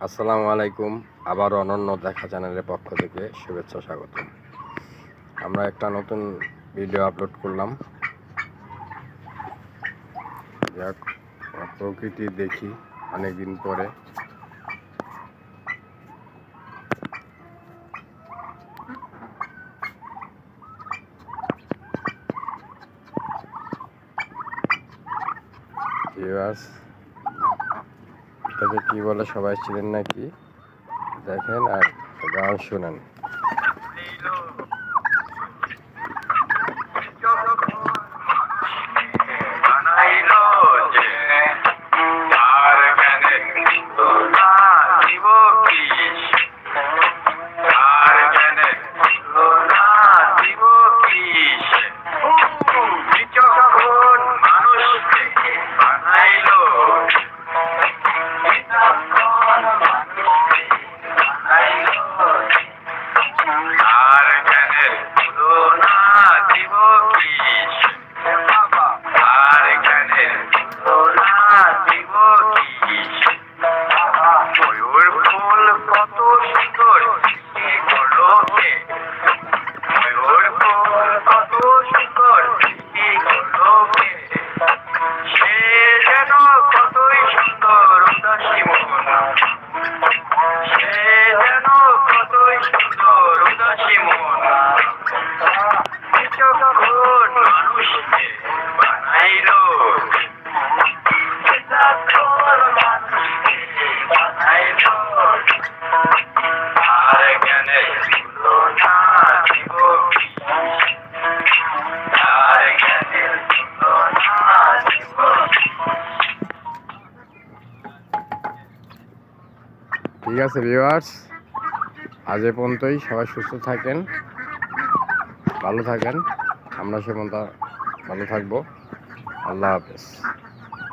আসসালামু আলাইকুম। আবার অনন্য দেখা চ্যানেলের পক্ষ থেকে শুভেচ্ছা স্বাগত। আমরা একটা নতুন ভিডিও আপলোড করলাম। যাক, প্রকৃতি দেখি অনেকদিন পরে। এটাকে কি বলে সবাই চিনেন নাকি? দেখেন আর গান শুনেন। ঠিক আছে ভিউয়ার্স, আজ এ পর্যন্তই। সবাই সুস্থ থাকেন, ভালো থাকেন। আমরা সে পর্যন্ত ভালো থাকবো। আল্লাহ হাফেজ।